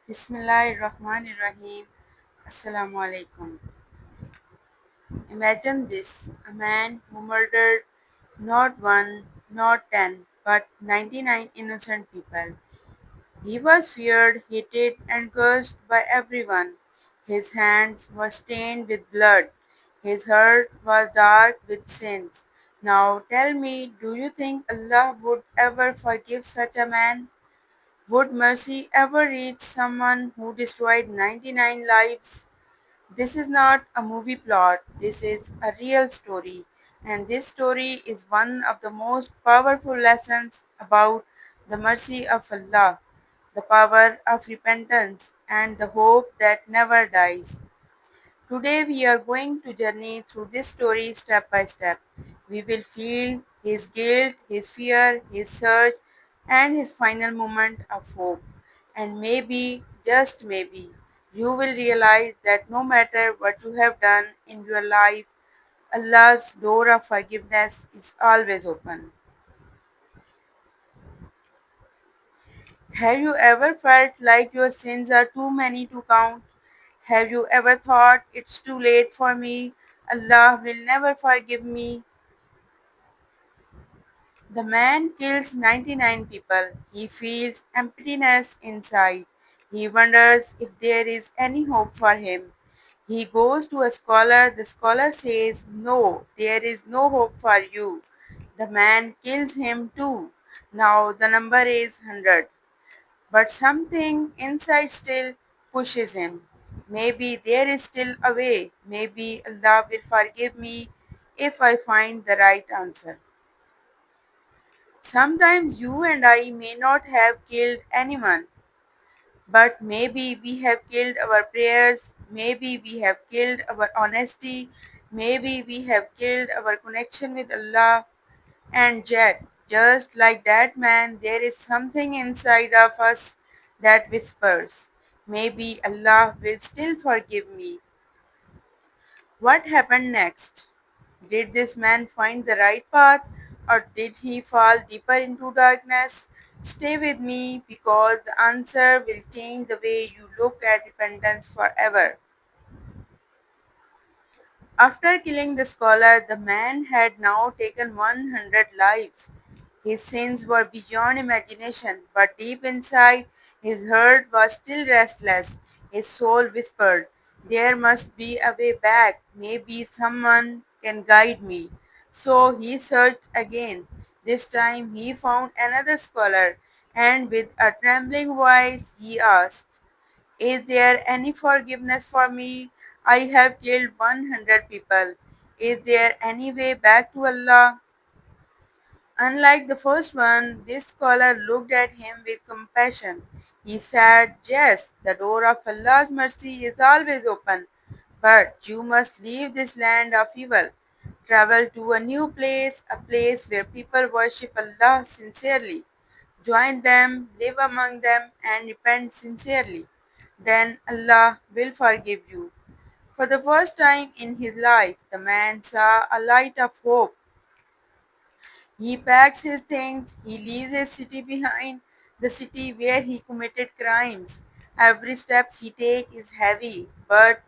Bismillahirrahmanirrahim. Assalamu alaikum. Imagine this, a man who murdered not one, not 10, but 99 innocent people. He was feared, hated, and cursed by everyone. His hands were stained with blood. His heart was dark with sins. Now tell me, do you think Allah would ever forgive such a man? Would mercy ever reach someone who destroyed 99 lives? This is not a movie plot, this is a real story. And this story is one of the most powerful lessons about the mercy of Allah, the power of repentance, and the hope that never dies. Today we are going to journey through this story step by step. We will feel his guilt, his fear, his search, and his final moment of hope. And maybe, just maybe, you will realize that no matter what you have done in your life, Allah's door of forgiveness is always open. Have you ever felt like your sins are too many to count? Have you ever thought it's too late for me? Allah will never forgive me. The man kills 99 people. He feels emptiness inside. He wonders if there is any hope for him. He goes to a scholar. The scholar says, "No, there is no hope for you." The man kills him too. Now the number is 100. But something inside still pushes him. Maybe there is still a way. Maybe Allah will forgive me if I find the right answer. Sometimes you and I may not have killed anyone, but maybe we have killed our prayers, maybe we have killed our honesty, maybe we have killed our connection with Allah. And yet, just like that man, there is something inside of us that whispers, maybe Allah will still forgive me. What happened next? Did this man find the right path or did he fall deeper into darkness? Stay with me because the answer will change the way you look at repentance forever. After killing the scholar, the man had now taken 100 lives. His sins were beyond imagination, but deep inside, his heart was still restless. His soul whispered, "There must be a way back. Maybe someone can guide me." So he searched again. This time he found another scholar, and with a trembling voice he asked, "Is there any forgiveness for me? I have killed 100 people. Is there any way back to Allah?" Unlike the first one, this scholar looked at him with compassion. He said, "Yes, the door of Allah's mercy is always open, but you must leave this land of evil. Travel to a new place, a place where people worship Allah sincerely. Join them, live among them, and repent sincerely. Then Allah will forgive you." For the first time in his life, the man saw a light of hope. He packs his things, he leaves his city behind, the city where he committed crimes. Every step he takes is heavy, but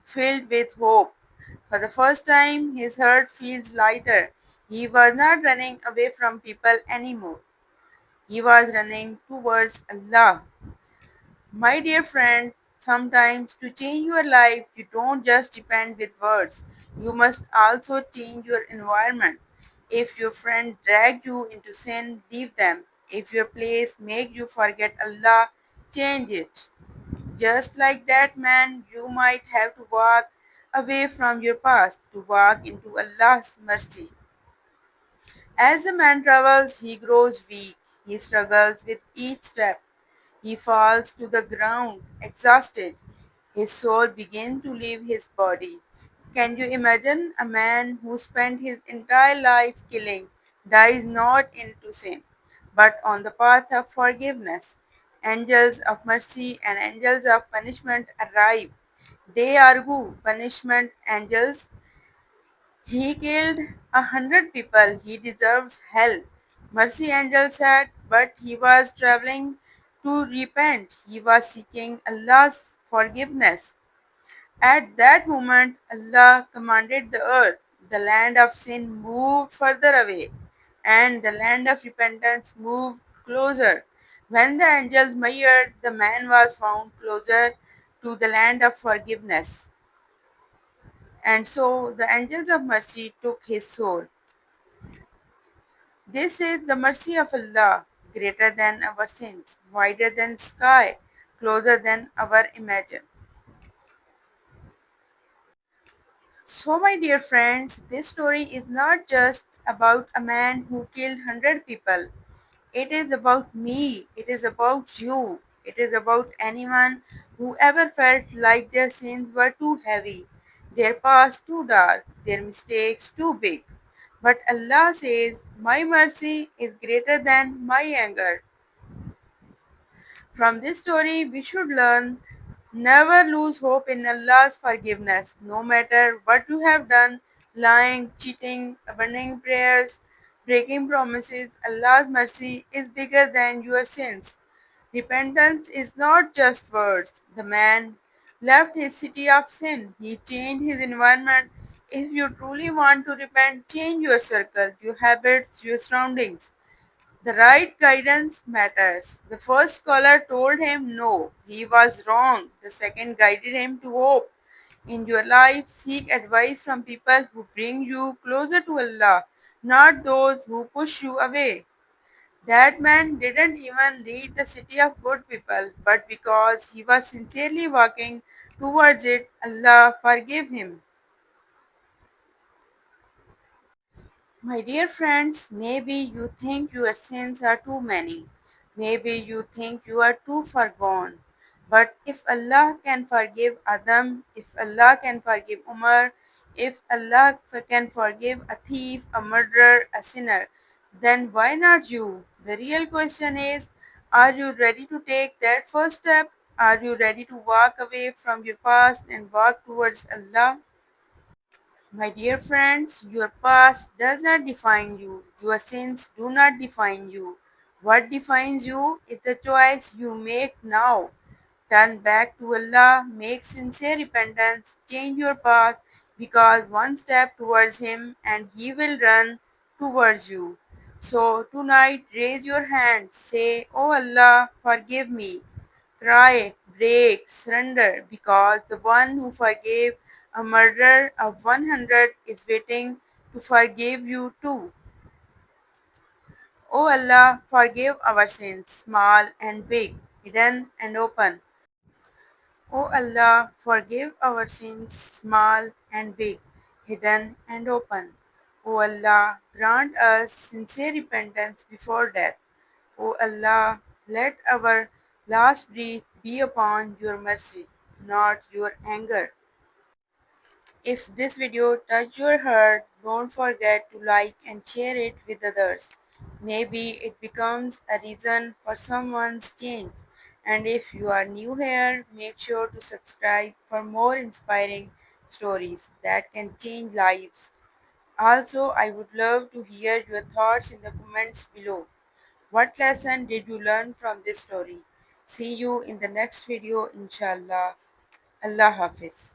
filled with hope. For the first time, his heart feels lighter. He was not running away from people anymore. He was running towards Allah. My dear friends, sometimes to change your life, you don't just depend with words. You must also change your environment. If your friend dragged you into sin, leave them. If your place make you forget Allah, change it. Just like that man, you might have to walk away from your past to walk into Allah's mercy. As the man travels, he grows weak. He struggles with each step. He falls to the ground, exhausted. His soul begins to leave his body. Can you imagine a man who spent his entire life killing, dies not into sin, but on the path of forgiveness? Angels of mercy and angels of punishment arrive. They argue, punishment angels, he killed 100 people. He deserves hell. Mercy Angel said, but he was traveling to repent. He was seeking Allah's forgiveness. At that moment, Allah commanded the earth. The land of sin moved further away, and the land of repentance moved closer. When the angels measured, the man was found closer to the land of forgiveness. And so the angels of mercy took his soul. This is the mercy of Allah, greater than our sins, wider than sky, closer than our imagine. So, my dear friends, this story is not just about a man who killed 100 people. It is about me. It is about you. It is about anyone who ever felt like their sins were too heavy, their past too dark, their mistakes too big. But Allah says, my mercy is greater than my anger. From this story, we should learn never lose hope in Allah's forgiveness, no matter what you have done lying, cheating, abandoning prayers, breaking promises. Allah's mercy is bigger than your sins. Repentance is not just words. The man left his city of sin, he changed his environment. If you truly want to repent, change your circle, your habits, your surroundings. The right guidance matters. The first scholar told him no, he was wrong. The second guided him to hope. In your life, seek advice from people who bring you closer to Allah, not those who push you away. That man didn't even reach the city of good people, but because he was sincerely walking towards it, Allah forgave him. My dear friends, maybe you think your sins are too many. Maybe you think you are too far gone. But if Allah can forgive Adam, if Allah can forgive Umar, if Allah can forgive a thief, a murderer, a sinner, then why not you? The real question is, are you ready to take that first step? Are you ready to walk away from your past and walk towards Allah? My dear friends, your past does not define you. Your sins do not define you. What defines you is the choice you make now. Turn back to Allah, make sincere repentance, change your path because one step towards Him and He will run towards you. So tonight, raise your hands, say, Oh Allah, forgive me. Cry, break, surrender, because the one who forgave a murderer of 100 is waiting to forgive you too. O Allah, forgive our sins, small and big, hidden and open. O Allah, forgive our sins, small and big, hidden and open. O Allah, grant us sincere repentance before death. O Allah, let our last breath be upon your mercy, not your anger. If this video touched your heart, don't forget to like and share it with others. Maybe it becomes a reason for someone's change. And if you are new here, make sure to subscribe for more inspiring stories that can change lives. Also, I would love to hear your thoughts in the comments below. What lesson did you learn from this story? See you in the next video, inshallah. Allah Hafiz.